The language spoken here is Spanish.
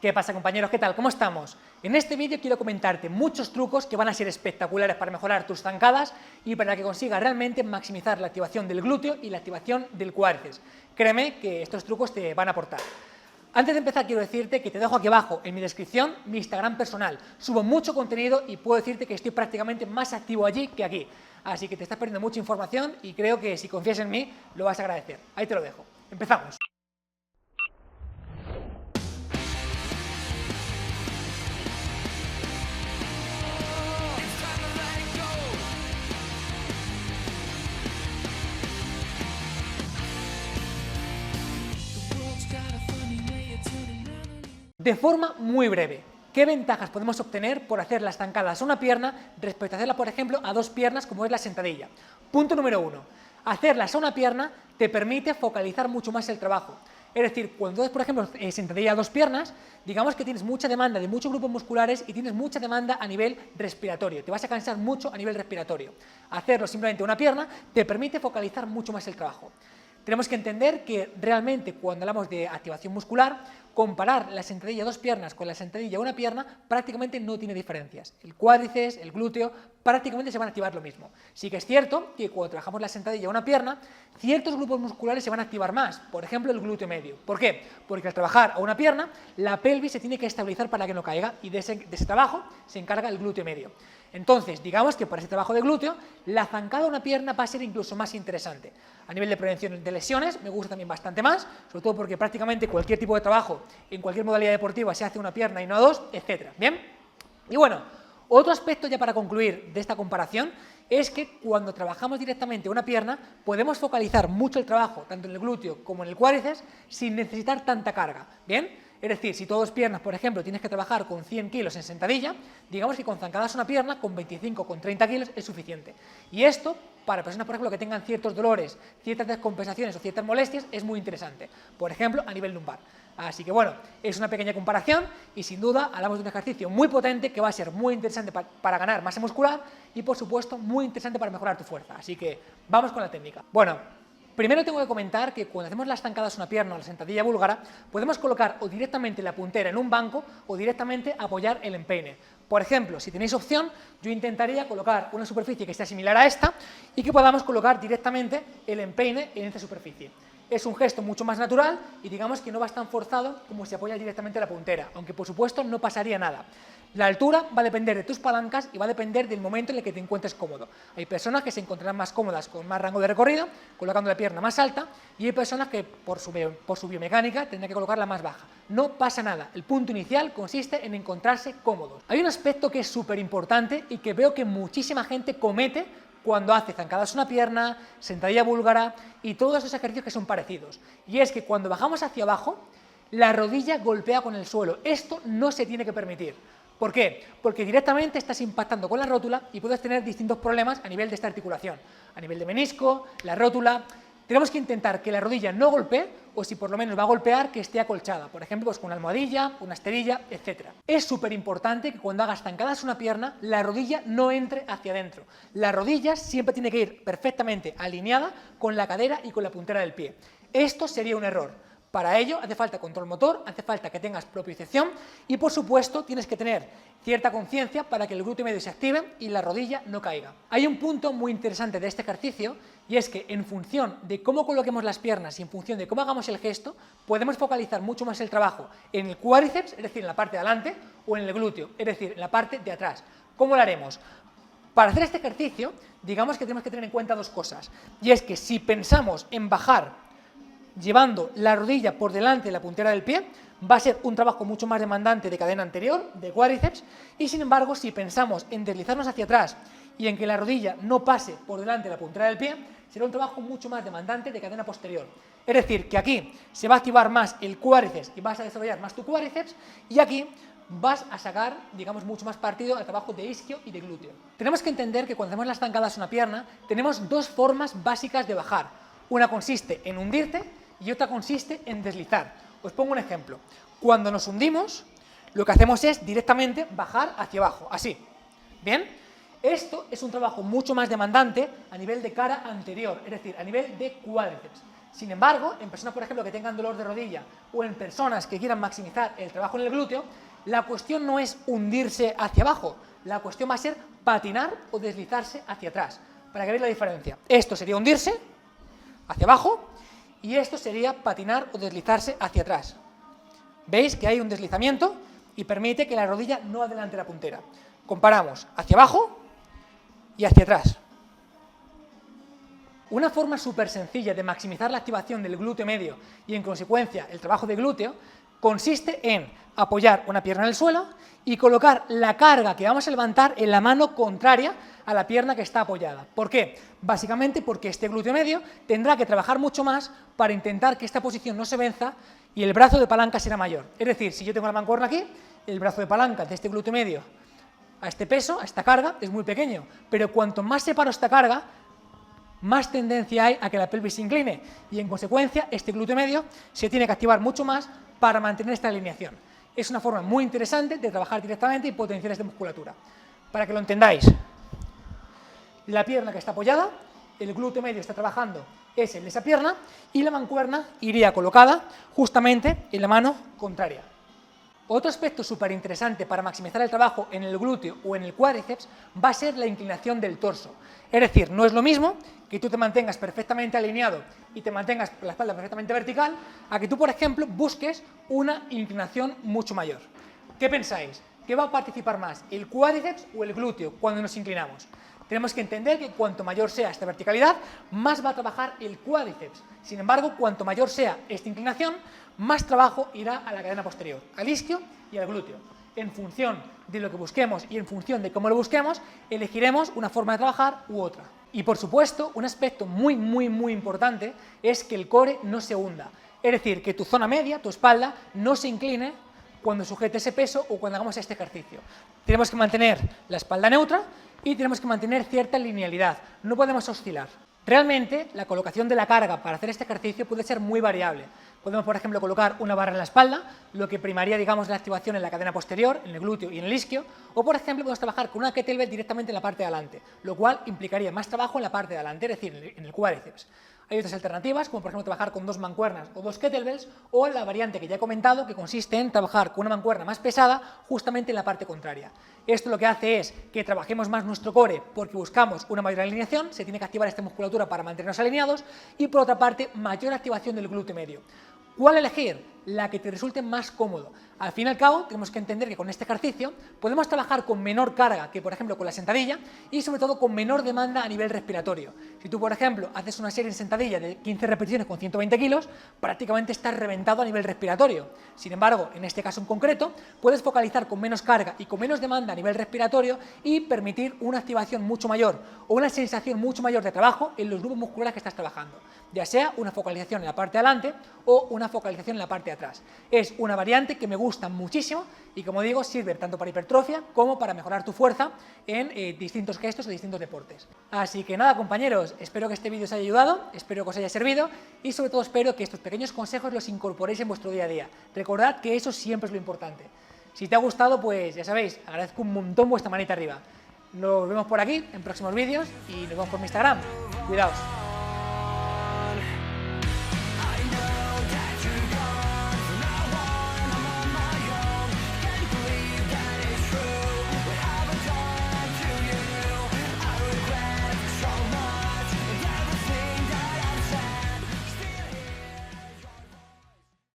¿Qué pasa, compañeros? ¿Qué tal? ¿Cómo estamos? En este vídeo quiero comentarte muchos trucos que van a ser espectaculares para mejorar tus zancadas y para que consigas realmente maximizar la activación del glúteo y la activación del cuádriceps. Créeme que estos trucos te van a aportar. Antes de empezar quiero decirte que te dejo aquí abajo en mi descripción mi Instagram personal. Subo mucho contenido y puedo decirte que estoy prácticamente más activo allí que aquí. Así que te estás perdiendo mucha información y creo que si confías en mí lo vas a agradecer. Ahí te lo dejo. Empezamos. De forma muy breve, ¿qué ventajas podemos obtener por hacer las zancadas a una pierna respecto a hacerlas, por ejemplo, a dos piernas como es la sentadilla? Punto número 1. Hacerlas a una pierna te permite focalizar mucho más el trabajo. Es decir, cuando haces, por ejemplo, sentadilla a dos piernas, digamos que tienes mucha demanda de muchos grupos musculares y tienes mucha demanda a nivel respiratorio. Te vas a cansar mucho a nivel respiratorio. Hacerlo simplemente a una pierna te permite focalizar mucho más el trabajo. Tenemos que entender que realmente cuando hablamos de activación muscular, comparar la sentadilla a dos piernas con la sentadilla a una pierna prácticamente no tiene diferencias. El cuádriceps, el glúteo, prácticamente se van a activar lo mismo. Sí que es cierto que cuando trabajamos la sentadilla a una pierna, ciertos grupos musculares se van a activar más, por ejemplo el glúteo medio. ¿Por qué? Porque al trabajar a una pierna, la pelvis se tiene que estabilizar para que no caiga y de ese trabajo se encarga el glúteo medio. Entonces, digamos que para ese trabajo de glúteo, la zancada a una pierna va a ser incluso más interesante. A nivel de prevención de lesiones, me gusta también bastante más, sobre todo porque prácticamente cualquier tipo de trabajo, en cualquier modalidad deportiva, se hace una pierna y no a dos, etc. ¿Bien? Y bueno, otro aspecto ya para concluir de esta comparación es que cuando trabajamos directamente una pierna, podemos focalizar mucho el trabajo, tanto en el glúteo como en el cuádriceps, sin necesitar tanta carga. ¿Bien? Es decir, si todas piernas, por ejemplo, tienes que trabajar con 100 kilos en sentadilla, digamos que con zancadas una pierna, con 25 con 30 kilos es suficiente. Y esto, para personas, por ejemplo, que tengan ciertos dolores, ciertas descompensaciones o ciertas molestias, es muy interesante. Por ejemplo, a nivel lumbar. Así que bueno, es una pequeña comparación y sin duda hablamos de un ejercicio muy potente que va a ser muy interesante para ganar masa muscular y, por supuesto, muy interesante para mejorar tu fuerza. Así que vamos con la técnica. Bueno, primero tengo que comentar que cuando hacemos las zancadas una pierna o la sentadilla búlgara, podemos colocar o directamente la puntera en un banco o directamente apoyar el empeine. Por ejemplo, si tenéis opción, yo intentaría colocar una superficie que sea similar a esta y que podamos colocar directamente el empeine en esta superficie. Es un gesto mucho más natural y digamos que no va tan forzado como si apoyas directamente la puntera, aunque por supuesto no pasaría nada. La altura va a depender de tus palancas y va a depender del momento en el que te encuentres cómodo. Hay personas que se encontrarán más cómodas con más rango de recorrido, colocando la pierna más alta, y hay personas que por su biomecánica tendrán que colocarla más baja. No pasa nada, el punto inicial consiste en encontrarse cómodos. Hay un aspecto que es súper importante y que veo que muchísima gente comete cuando hace zancadas una pierna, sentadilla búlgara y todos esos ejercicios que son parecidos. Y es que cuando bajamos hacia abajo, la rodilla golpea con el suelo. Esto no se tiene que permitir. ¿Por qué? Porque directamente estás impactando con la rótula y puedes tener distintos problemas a nivel de esta articulación. A nivel de menisco, la rótula. Tenemos que intentar que la rodilla no golpee, o si por lo menos va a golpear, que esté acolchada. Por ejemplo, pues con una almohadilla, una esterilla, etc. Es súper importante que cuando hagas zancadas una pierna, la rodilla no entre hacia adentro. La rodilla siempre tiene que ir perfectamente alineada con la cadera y con la puntera del pie. Esto sería un error. Para ello hace falta control motor, hace falta que tengas propiocepción y, por supuesto, tienes que tener cierta conciencia para que el glúteo medio se active y la rodilla no caiga. Hay un punto muy interesante de este ejercicio y es que en función de cómo coloquemos las piernas y en función de cómo hagamos el gesto, podemos focalizar mucho más el trabajo en el cuádriceps, es decir, en la parte de adelante, o en el glúteo, es decir, en la parte de atrás. ¿Cómo lo haremos? Para hacer este ejercicio, digamos que tenemos que tener en cuenta dos cosas, y es que si pensamos en bajar llevando la rodilla por delante de la puntera del pie, va a ser un trabajo mucho más demandante de cadena anterior, de cuádriceps, y sin embargo, si pensamos en deslizarnos hacia atrás y en que la rodilla no pase por delante de la puntera del pie, será un trabajo mucho más demandante de cadena posterior. Es decir, que aquí se va a activar más el cuádriceps y vas a desarrollar más tu cuádriceps, y aquí vas a sacar, digamos, mucho más partido al trabajo de isquio y de glúteo. Tenemos que entender que cuando hacemos las zancadas una pierna, tenemos dos formas básicas de bajar. Una consiste en hundirte y otra consiste en deslizar. Os pongo un ejemplo. Cuando nos hundimos, lo que hacemos es directamente bajar hacia abajo, así. ¿Bien? Esto es un trabajo mucho más demandante a nivel de cara anterior, es decir, a nivel de cuádriceps. Sin embargo, en personas, por ejemplo, que tengan dolor de rodilla o en personas que quieran maximizar el trabajo en el glúteo, la cuestión no es hundirse hacia abajo, la cuestión va a ser patinar o deslizarse hacia atrás. Para que veáis la diferencia, esto sería hundirse hacia abajo y esto sería patinar o deslizarse hacia atrás. Veis que hay un deslizamiento y permite que la rodilla no adelante la puntera. Comparamos hacia abajo y hacia atrás. Una forma súper sencilla de maximizar la activación del glúteo medio y en consecuencia el trabajo de glúteo consiste en apoyar una pierna en el suelo y colocar la carga que vamos a levantar en la mano contraria a la pierna que está apoyada. ¿Por qué? Básicamente porque este glúteo medio tendrá que trabajar mucho más para intentar que esta posición no se venza y el brazo de palanca será mayor. Es decir, si yo tengo la mancuerna aquí, el brazo de palanca de este glúteo medio a este peso, a esta carga, es muy pequeño, pero cuanto más separo esta carga, más tendencia hay a que la pelvis se incline y en consecuencia este glúteo medio se tiene que activar mucho más para mantener esta alineación. Es una forma muy interesante de trabajar directamente y potenciales de musculatura. Para que lo entendáis, la pierna que está apoyada, el glúteo medio está trabajando, es el de esa pierna y la mancuerna iría colocada justamente en la mano contraria. Otro aspecto súper interesante para maximizar el trabajo en el glúteo o en el cuádriceps va a ser la inclinación del torso. Es decir, no es lo mismo que tú te mantengas perfectamente alineado y te mantengas la espalda perfectamente vertical, a que tú, por ejemplo, busques una inclinación mucho mayor. ¿Qué pensáis? ¿Qué va a participar más, el cuádriceps o el glúteo cuando nos inclinamos? Tenemos que entender que cuanto mayor sea esta verticalidad, más va a trabajar el cuádriceps. Sin embargo, cuanto mayor sea esta inclinación, más trabajo irá a la cadena posterior, al isquio y al glúteo. En función de lo que busquemos y en función de cómo lo busquemos, elegiremos una forma de trabajar u otra. Y por supuesto, un aspecto muy importante es que el core no se hunda. Es decir, que tu zona media, tu espalda, no se incline cuando sujete ese peso o cuando hagamos este ejercicio. Tenemos que mantener la espalda neutra y tenemos que mantener cierta linealidad, no podemos oscilar. Realmente, la colocación de la carga para hacer este ejercicio puede ser muy variable. Podemos, por ejemplo, colocar una barra en la espalda, lo que primaría, digamos, la activación en la cadena posterior, en el glúteo y en el isquio, o, por ejemplo, podemos trabajar con una kettlebell directamente en la parte de adelante, lo cual implicaría más trabajo en la parte de adelante, es decir, en el cuádriceps. Hay otras alternativas, como por ejemplo trabajar con 2 mancuernas o 2 kettlebells, o la variante que ya he comentado, que consiste en trabajar con una mancuerna más pesada justamente en la parte contraria. Esto lo que hace es que trabajemos más nuestro core porque buscamos una mayor alineación, se tiene que activar esta musculatura para mantenernos alineados, y por otra parte, mayor activación del glúteo medio. ¿Cuál elegir? La que te resulte más cómodo. Al fin y al cabo, tenemos que entender que con este ejercicio podemos trabajar con menor carga que, por ejemplo, con la sentadilla y, sobre todo, con menor demanda a nivel respiratorio. Si tú, por ejemplo, haces una serie en sentadilla de 15 repeticiones con 120 kilos, prácticamente estás reventado a nivel respiratorio. Sin embargo, en este caso en concreto, puedes focalizar con menos carga y con menos demanda a nivel respiratorio y permitir una activación mucho mayor o una sensación mucho mayor de trabajo en los grupos musculares que estás trabajando, ya sea una focalización en la parte de adelante o una focalización en la parte de atrás. Es una variante que me gusta muchísimo y, como digo, sirve tanto para hipertrofia como para mejorar tu fuerza en distintos gestos o distintos deportes. Así que nada, compañeros, espero que este vídeo os haya ayudado, espero que os haya servido y sobre todo espero que estos pequeños consejos los incorporéis en vuestro día a día. Recordad que eso siempre es lo importante. Si te ha gustado, pues ya sabéis, agradezco un montón vuestra manita arriba. Nos vemos por aquí en próximos vídeos y nos vemos por mi Instagram. Cuidaos.